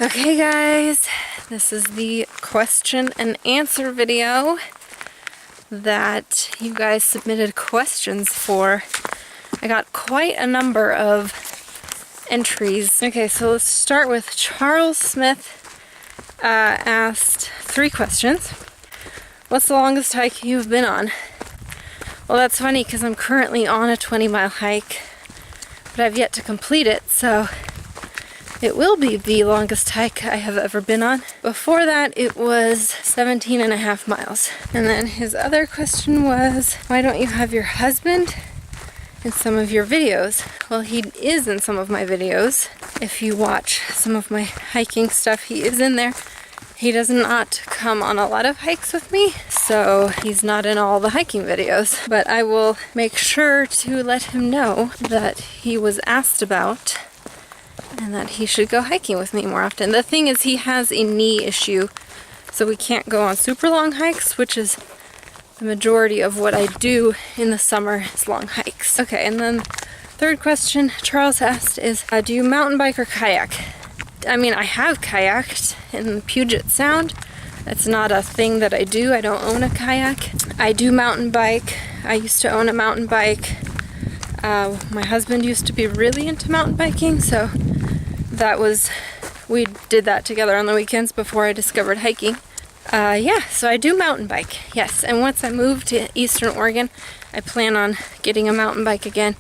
Okay guys, this is the question and answer video that you guys submitted questions for. I got quite a number of entries. Okay, so let's start with Charles Smith. Asked 3 questions. What's the longest hike you've been on? Well, that's funny because I'm currently on a 20-mile hike, but I've yet to complete it, so it will be the longest hike I have ever been on. Before that, it was 17.5 miles. And then his other question was, why don't you have your husband in some of your videos? Well, he is in some of my videos. If you watch some of my hiking stuff, he is in there. He does not come on a lot of hikes with me, so he's not in all the hiking videos. But I will make sure to let him know that he was asked about and that he should go hiking with me more often. The thing is, he has a knee issue, so we can't go on super long hikes, which is the majority of what I do in the summer is long hikes. Okay, and then third question Charles asked is, do you mountain bike or kayak? I mean, I have kayaked in Puget Sound. It's not a thing that I do. I don't own a kayak. I do mountain bike. I used to own a mountain bike. My husband used to be really into mountain biking, so we did that together on the weekends before I discovered hiking. Yeah, so I do mountain bike, yes. And once I move to Eastern Oregon, I plan on getting a mountain bike again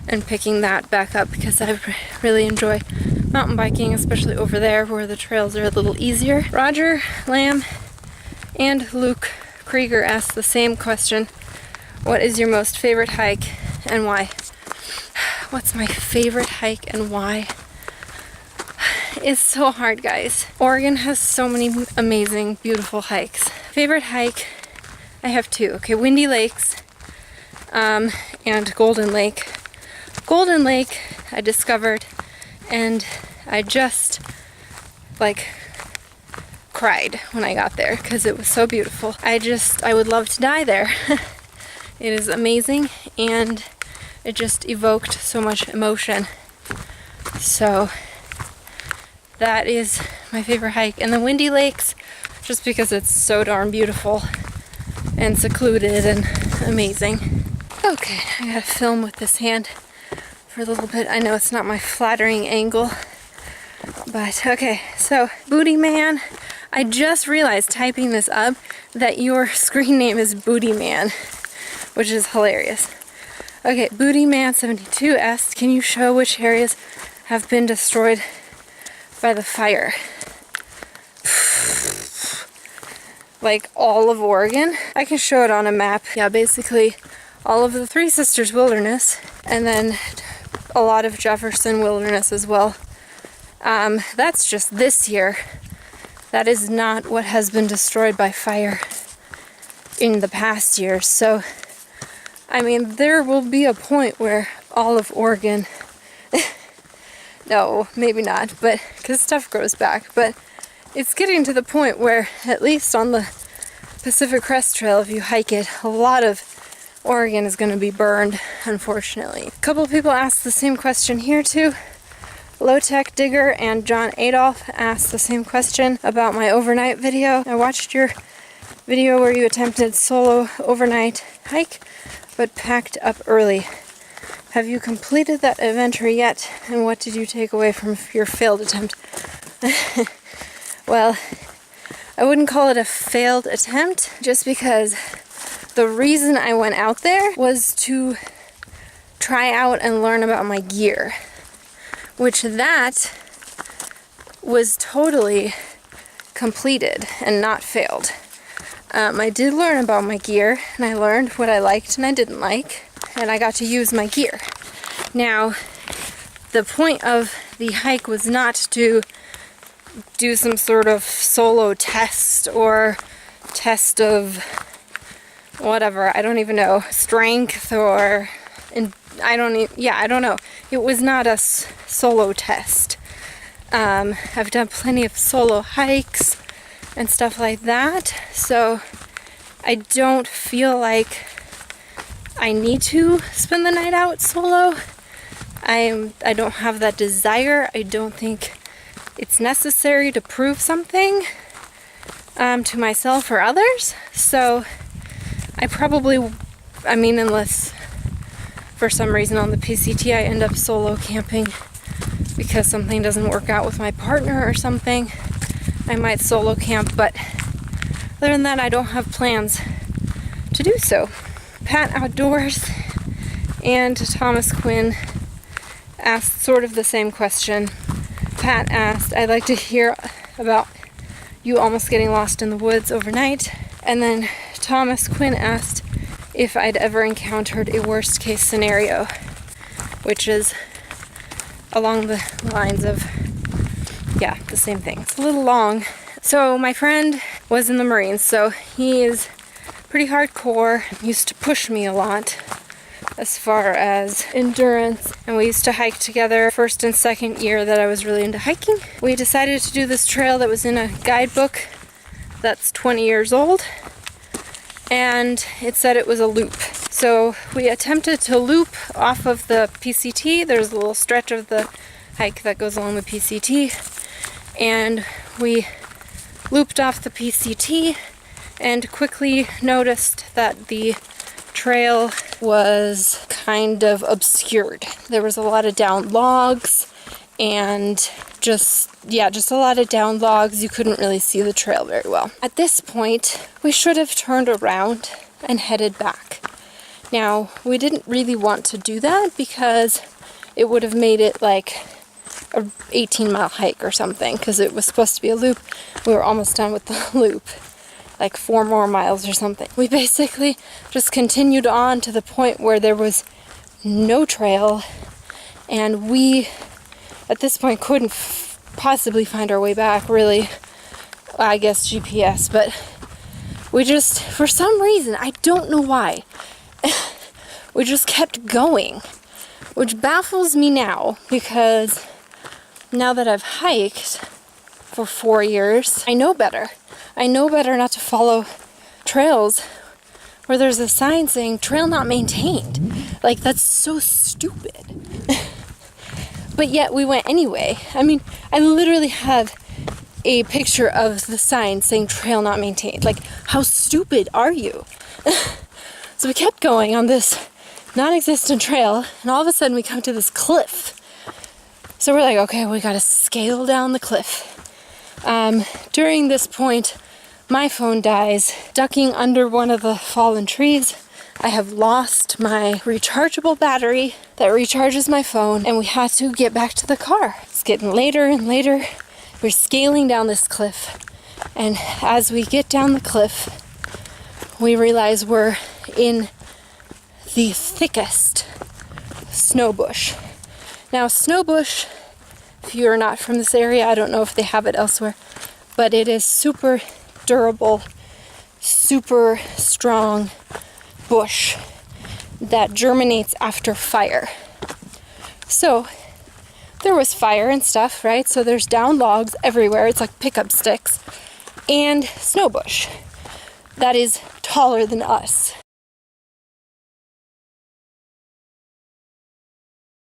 and picking that back up because I really enjoy mountain biking, especially over there where the trails are a little easier. Roger Lamb and Luke Krieger asked the same question. What is your most favorite hike and why? What's my favorite hike and why? It's so hard, guys. Oregon has so many amazing, beautiful hikes. Favorite hike, I have 2. Okay, Windy Lakes and Golden Lake. Golden Lake I discovered and I just cried when I got there because it was so beautiful. I would love to die there. It is amazing and it just evoked so much emotion. So that is my favorite hike. And the Windy Lakes, just because it's so darn beautiful and secluded and amazing. Okay, I gotta film with this hand for a little bit. I know it's not my flattering angle, but okay. So, Booty Man, I just realized typing this up that your screen name is Booty Man, which is hilarious. Okay, Booty Man 72 asked, can you show which areas have been destroyed by the fire? Like all of Oregon? I can show it on a map. Yeah, basically all of the Three Sisters Wilderness and then a lot of Jefferson Wilderness as well. That's just this year. That is not what has been destroyed by fire in the past years. So, I mean, there will be a point where all of Oregon no, maybe not, but because stuff grows back. But it's getting to the point where, at least on the Pacific Crest Trail, if you hike it, a lot of Oregon is going to be burned, unfortunately. A couple of people asked the same question here too. Low Tech Digger and John Adolph asked the same question about my overnight video. I watched your video where you attempted solo overnight hike, but packed up early. Have you completed that adventure yet? And what did you take away from your failed attempt? Well, I wouldn't call it a failed attempt, just because the reason I went out there was to try out and learn about my gear, which that was totally completed and not failed. I did learn about my gear, and I learned what I liked and I didn't like, and I got to use my gear. Now, the point of the hike was not to do some sort of solo test or test of whatever, I don't even know, strength or, I don't know. It was not a solo test. I've done plenty of solo hikes and stuff like that, so I don't feel like I need to spend the night out solo. I don't have that desire. I don't think it's necessary to prove something to myself or others. So I mean, unless for some reason on the PCT I end up solo camping because something doesn't work out with my partner or something, I might solo camp, but other than that, I don't have plans to do so. Pat Outdoors and Thomas Quinn asked sort of the same question. Pat asked, I'd like to hear about you almost getting lost in the woods overnight. And then Thomas Quinn asked if I'd ever encountered a worst case scenario, which is along the lines of, yeah, the same thing. It's a little long. So my friend was in the Marines, so he is pretty hardcore, used to push me a lot as far as endurance, and we used to hike together first and second year that I was really into hiking. We decided to do this trail that was in a guidebook that's 20 years old, and it said it was a loop. So we attempted to loop off of the PCT. There's a little stretch of the hike that goes along the PCT, and we looped off the PCT and quickly noticed that the trail was kind of obscured. There was a lot of down logs and just a lot of down logs. You couldn't really see the trail very well. At this point, we should have turned around and headed back. Now, we didn't really want to do that because it would have made it like a 18-mile hike or something, because it was supposed to be a loop. We were almost done with the loop, like 4 more miles or something. We basically just continued on to the point where there was no trail, and we at this point couldn't possibly find our way back, really. I guess GPS, but we just, for some reason, I don't know why, we just kept going, which baffles me now, because now that I've hiked for 4 years, I know better. I know better not to follow trails where there's a sign saying trail not maintained. Like, that's so stupid. But yet we went anyway. I mean, I literally have a picture of the sign saying trail not maintained. Like, how stupid are you? So we kept going on this non-existent trail, and all of a sudden we come to this cliff. So we're like, okay, we gotta scale down the cliff. During this point, my phone dies. Ducking under one of the fallen trees, I have lost my rechargeable battery that recharges my phone, and we had to get back to the car. It's getting later and later. We're scaling down this cliff, and as we get down the cliff, we realize we're in the thickest snow bush. Now, snow bush, if you're not from this area, I don't know if they have it elsewhere, but it is super durable, super strong bush that germinates after fire. So there was fire and stuff, right? So there's down logs everywhere. It's like pickup sticks and snow bush that is taller than us.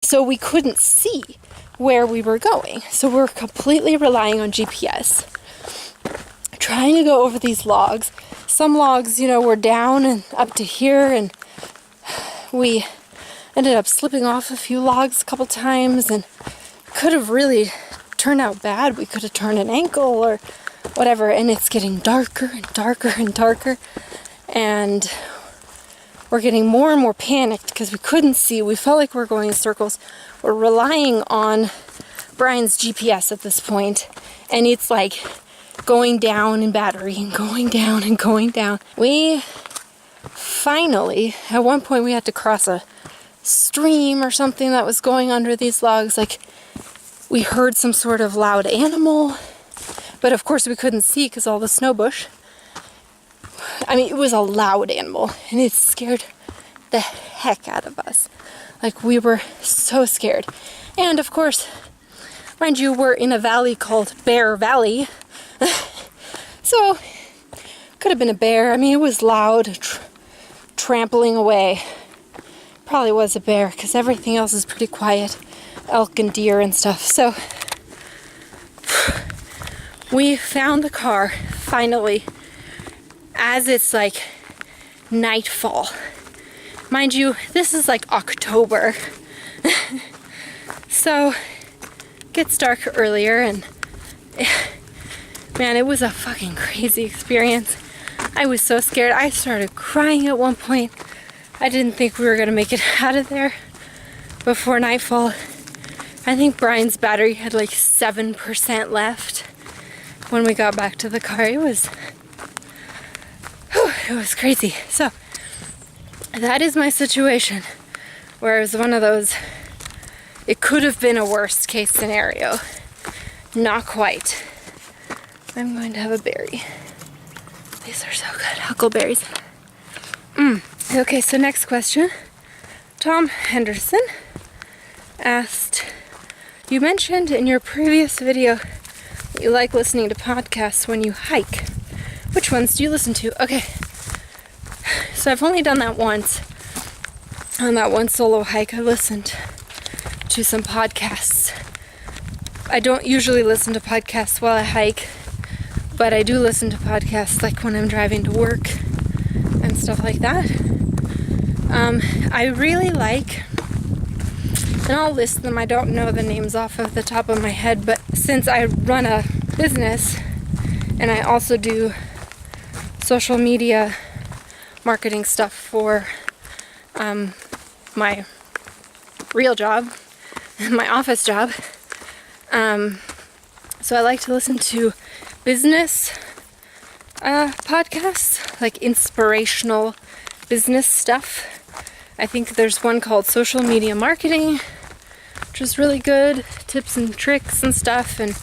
So we couldn't see where we were going. So we're completely relying on GPS, trying to go over these logs. Some logs, were down and up to here, and we ended up slipping off a few logs a couple times, and could have really turned out bad. We could have turned an ankle or whatever, and it's getting darker and darker and darker, and we're getting more and more panicked because we couldn't see. We felt like we were going in circles. We're relying on Brian's GPS at this point, and it's like going down in battery and going down and going down. We finally, at one point we had to cross a stream or something that was going under these logs. Like, we heard some sort of loud animal, but of course we couldn't see because all the snow bush. I mean, it was a loud animal, and it scared the heck out of us. Like, we were so scared. And of course, mind you, we're in a valley called Bear Valley. So, could have been a bear. I mean, it was loud, trampling away. Probably was a bear, because everything else is pretty quiet. Elk and deer and stuff. So, We found the car, finally, as it's like nightfall. Mind you, this is like October. So, it gets dark earlier, and man, it was a fucking crazy experience. I was so scared. I started crying at one point. I didn't think we were gonna make it out of there before nightfall. I think Brian's battery had like 7% left when we got back to the car. It was crazy. So that is my situation, where it was one of those, it could have been a worst case scenario. Not quite. I'm going to have a berry. These are so good, huckleberries. Okay, so next question. Tom Henderson asked, you mentioned in your previous video that you like listening to podcasts when you hike. Which ones do you listen to? Okay, so I've only done that once. On that one solo hike, I listened to some podcasts. I don't usually listen to podcasts while I hike, but I do listen to podcasts like when I'm driving to work and stuff like that. I really like, and I'll list them, I don't know the names off of the top of my head, but since I run a business and I also do social media marketing stuff for my real job, my office job, so I like to listen to business podcasts, like inspirational business stuff. I think there's one called Social Media Marketing, which is really good, tips and tricks and stuff, and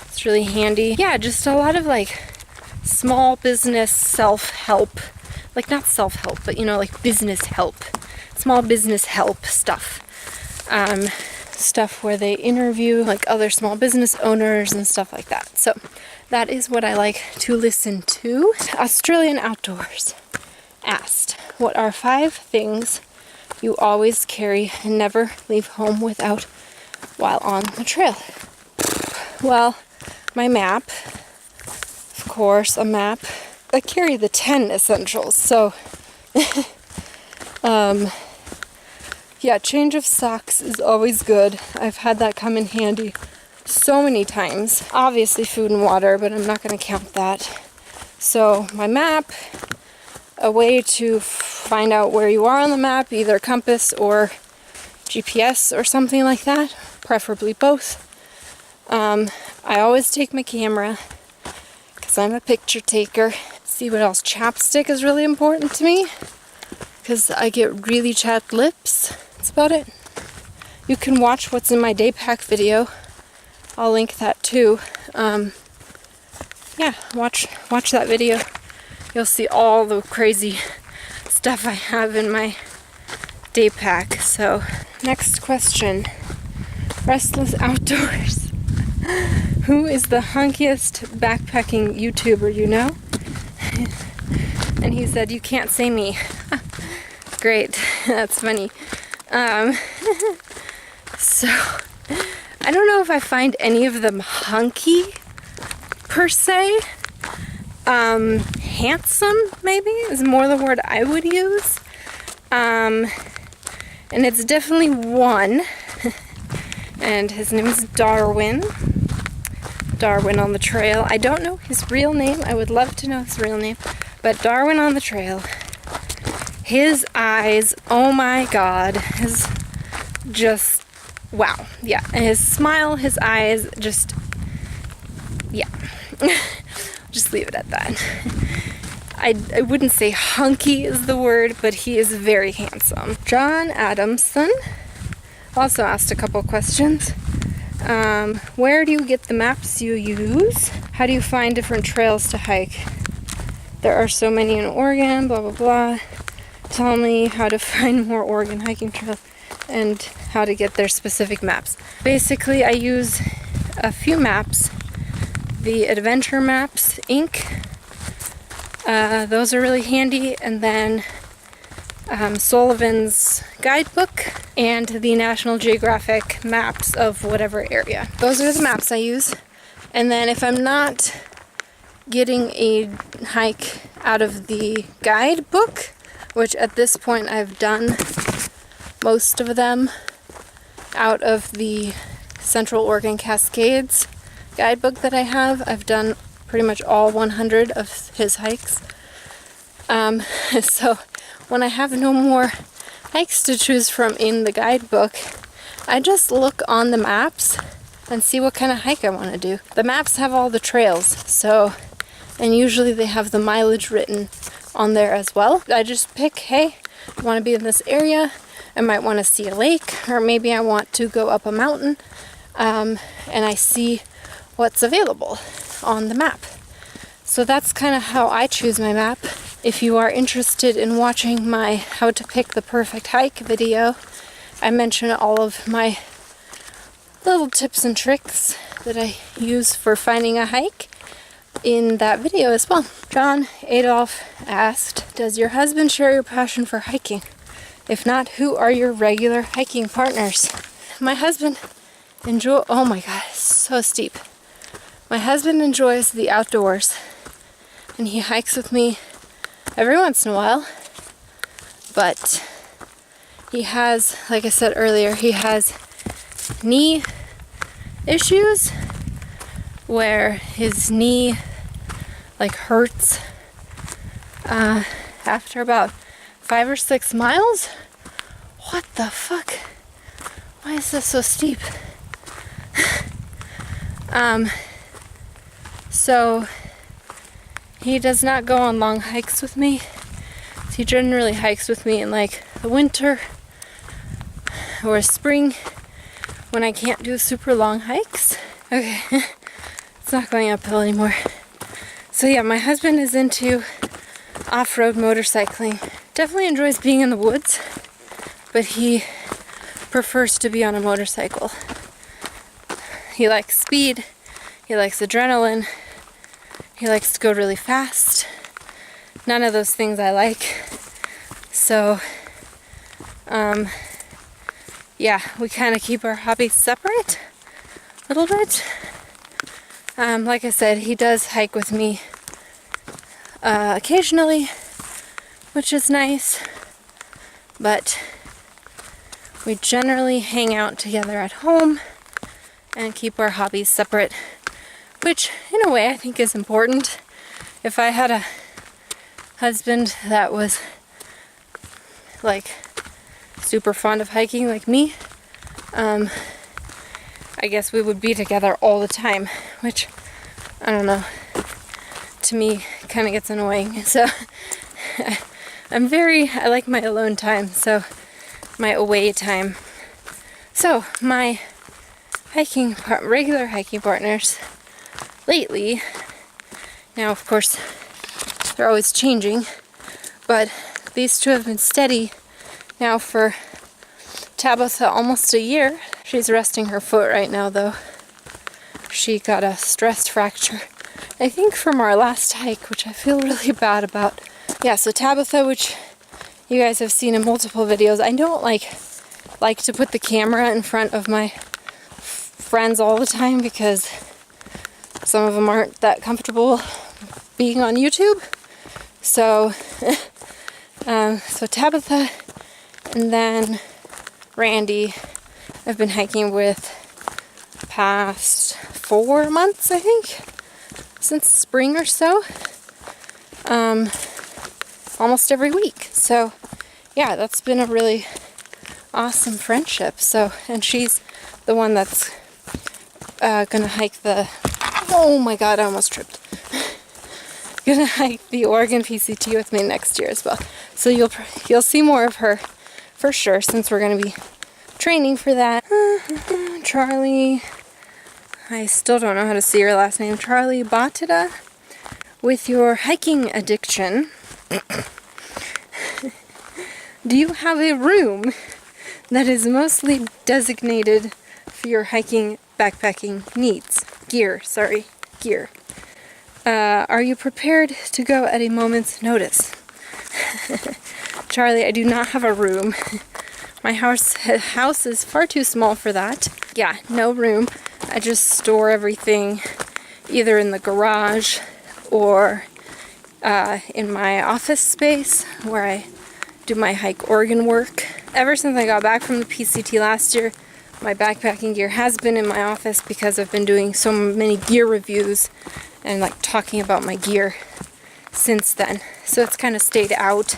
it's really handy. Yeah, just a lot of like small business self-help, like not self-help, but you know, like business help, small business help stuff. Stuff where they interview like other small business owners and stuff like that. So that is what I like to listen to. Australian Outdoors asked, what are 5 things you always carry and never leave home without while on the trail? Well, my map, of course, a map. I carry the 10 essentials, so yeah, change of socks is always good. I've had that come in handy so many times. Obviously food and water, but I'm not going to count that. So my map, a way to find out where you are on the map, either compass or GPS or something like that, preferably both. I always take my camera because I'm a picture taker. See what else? Chapstick is really important to me because I get really chapped lips. That's about it. You can watch what's in my day pack video. I'll link that too. Yeah, watch that video. You'll see all the crazy stuff I have in my day pack. So, next question. Restless Outdoors. Who is the hunkiest backpacking YouTuber you know? And he said, you can't say me. Great, that's funny. So, I don't know if I find any of them hunky, per se. Handsome, maybe, is more the word I would use. And it's definitely one. And his name is Darwin. Darwin on the Trail. I don't know his real name. I would love to know his real name. But Darwin on the Trail. His eyes, oh my god, his just, wow. Yeah, and his smile, his eyes, just, yeah. Just leave it at that. I wouldn't say hunky is the word, but he is very handsome. John Adamson also asked a couple questions. Where do you get the maps you use? How do you find different trails to hike? There are so many in Oregon, blah, blah, blah. Tell me how to find more Oregon hiking trails and how to get their specific maps. Basically, I use a few maps. The Adventure Maps Inc. Those are really handy. And then Sullivan's Guidebook and the National Geographic maps of whatever area. Those are the maps I use. And then if I'm not getting a hike out of the guidebook, which at this point I've done most of them out of the Central Oregon Cascades guidebook that I have. I've done pretty much all 100 of his hikes. So when I have no more hikes to choose from in the guidebook, I just look on the maps and see what kind of hike I want to do. The maps have all the trails, so, and usually they have the mileage written on there as well. I just pick, hey, I want to be in this area, I might want to see a lake, or maybe I want to go up a mountain, and I see what's available on the map. So that's kind of how I choose my map. If you are interested in watching my how to pick the perfect hike video, I mention all of my little tips and tricks that I use for finding a hike in that video as well. John Adolph asked, does your husband share your passion for hiking? If not, who are your regular hiking partners? My husband oh my god, it's so steep. My husband enjoys the outdoors, and he hikes with me every once in a while, but he has, like I said earlier, he has knee issues where his knee like hurts after about 5 or 6 miles. What the fuck? Why is this so steep? So he does not go on long hikes with me. He generally hikes with me in like the winter or spring when I can't do super long hikes. Okay, it's not going uphill anymore. So yeah, my husband is into off-road motorcycling. Definitely enjoys being in the woods, but he prefers to be on a motorcycle. He likes speed, he likes adrenaline, he likes to go really fast. None of those things I like. So, yeah, we kind of keep our hobbies separate a little bit. Like I said, he does hike with me occasionally, which is nice, but we generally hang out together at home and keep our hobbies separate, which in a way I think is important. If I had a husband that was like super fond of hiking like me, I guess we would be together all the time, which I don't know, to me kind of gets annoying. So I like my alone time, so my away time. So my regular hiking partners lately, now of course they're always changing, but these two have been steady now for Tabitha almost a year. She's resting her foot right now though. She got a stress fracture, I think from our last hike, which I feel really bad about. Yeah, so Tabitha, which you guys have seen in multiple videos, I don't like to put the camera in front of my friends all the time because some of them aren't that comfortable being on YouTube. So, so Tabitha and then Randy I've been hiking with past 4 months, I think, since spring or so, almost every week. So yeah, that's been a really awesome friendship. So, and she's the one that's gonna hike the, oh my god, I almost tripped. Gonna hike the Oregon PCT with me next year as well. So you'll see more of her for sure, since we're gonna be training for that. Charlie, I still don't know how to say your last name. Charlie Batida, with your hiking addiction, do you have a room that is mostly designated for your hiking backpacking needs? Gear. Are you prepared to go at a moment's notice? Charlie, I do not have a room. My house is far too small for that. Yeah, no room. I just store everything either in the garage or in my office space where I do my hike organ work. Ever since I got back from the PCT last year, my backpacking gear has been in my office because I've been doing so many gear reviews and like talking about my gear since then. So it's kind of stayed out.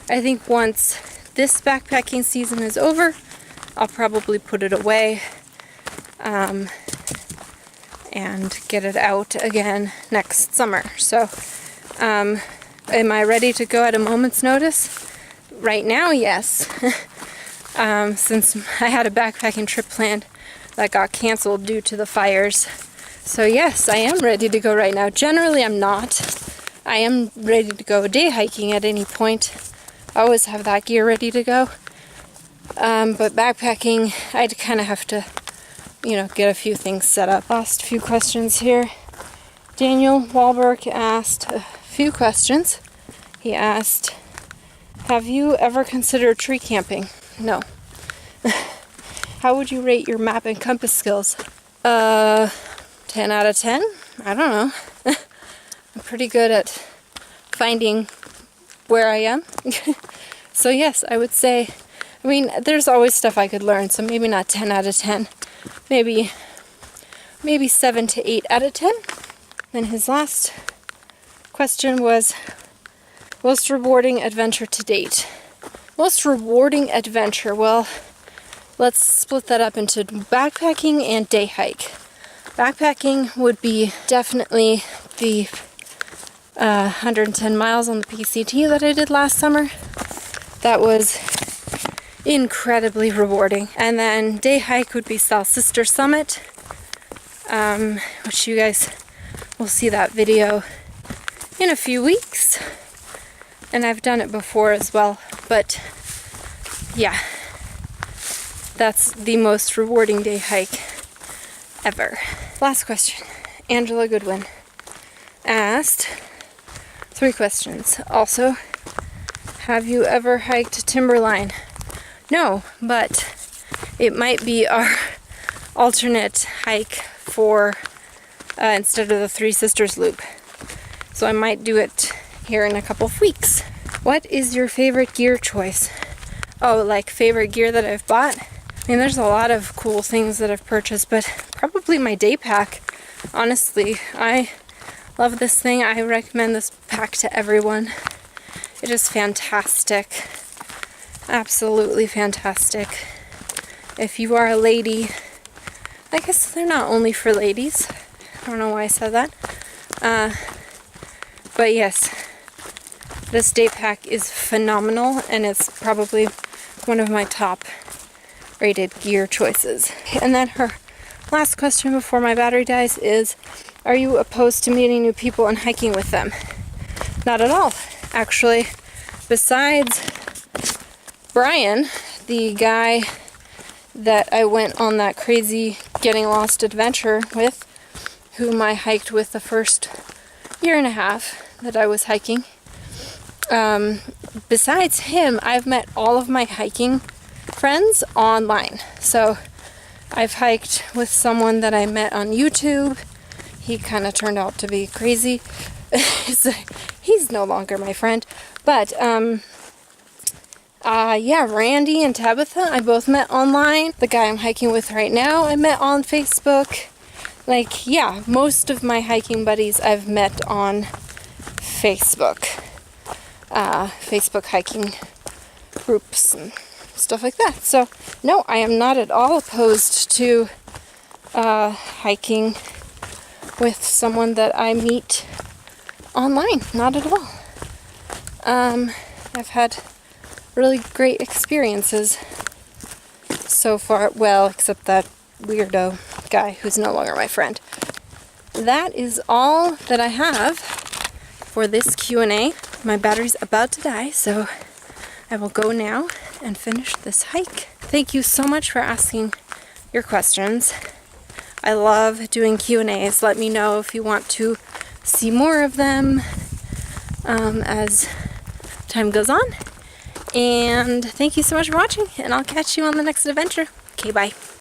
I think once this backpacking season is over, I'll probably put it away and get it out again next summer. So am I ready to go at a moment's notice? Right now, yes. Since I had a backpacking trip planned that got canceled due to the fires. So yes, I am ready to go right now. Generally, I'm not. I am ready to go day hiking at any point. I always have that gear ready to go. But backpacking, I'd kind of have to, get a few things set up. Last few questions here. Daniel Wahlberg asked a few questions. He asked, have you ever considered tree camping? No. How would you rate your map and compass skills? 10 out of 10? I don't know. I'm pretty good at finding where I am. So yes, I would say, there's always stuff I could learn, so maybe not 10 out of 10. Maybe 7 to 8 out of 10. Then his last question was, most rewarding adventure to date. Most rewarding adventure, well, let's split that up into backpacking and day hike. Backpacking would be definitely the 110 miles on the PCT that I did last summer. That was incredibly rewarding. And then day hike would be South Sister Summit, which you guys will see that video in a few weeks. And I've done it before as well, but yeah, that's the most rewarding day hike ever. Last question. Angela Goodwin asked 3 questions. Also, have you ever hiked Timberline? No, but it might be our alternate hike for instead of the Three Sisters Loop. So I might do it here in a couple of weeks. What is your favorite gear choice? Oh, like favorite gear that I've bought? There's a lot of cool things that I've purchased, but probably my day pack. Honestly, I love this thing. I recommend this pack to everyone. It is fantastic. Absolutely fantastic. If you are a lady, I guess they're not only for ladies. I don't know why I said that. But yes, this day pack is phenomenal, and it's probably one of my top rated gear choices. And then her last question before my battery dies is, are you opposed to meeting new people and hiking with them? Not at all. Actually, besides Brian, the guy that I went on that crazy getting lost adventure with, whom I hiked with the first year and a half that I was hiking. Besides him, I've met all of my hiking friends online. So I've hiked with someone that I met on YouTube. He kind of turned out to be crazy. So he's no longer my friend. But yeah, Randy and Tabitha, I both met online. The guy I'm hiking with right now, I met on Facebook. Like, yeah, most of my hiking buddies I've met on Facebook. Facebook hiking groups and stuff like that. So, no, I am not at all opposed to hiking with someone that I meet online. Not at all. I've had really great experiences so far. Well, except that weirdo guy who's no longer my friend. That is all that I have for this Q&A. My battery's about to die, so I will go now and finish this hike. Thank you so much for asking your questions. I love doing Q&As. Let me know if you want to see more of them as time goes on. And thank you so much for watching, and I'll catch you on the next adventure. Okay, bye.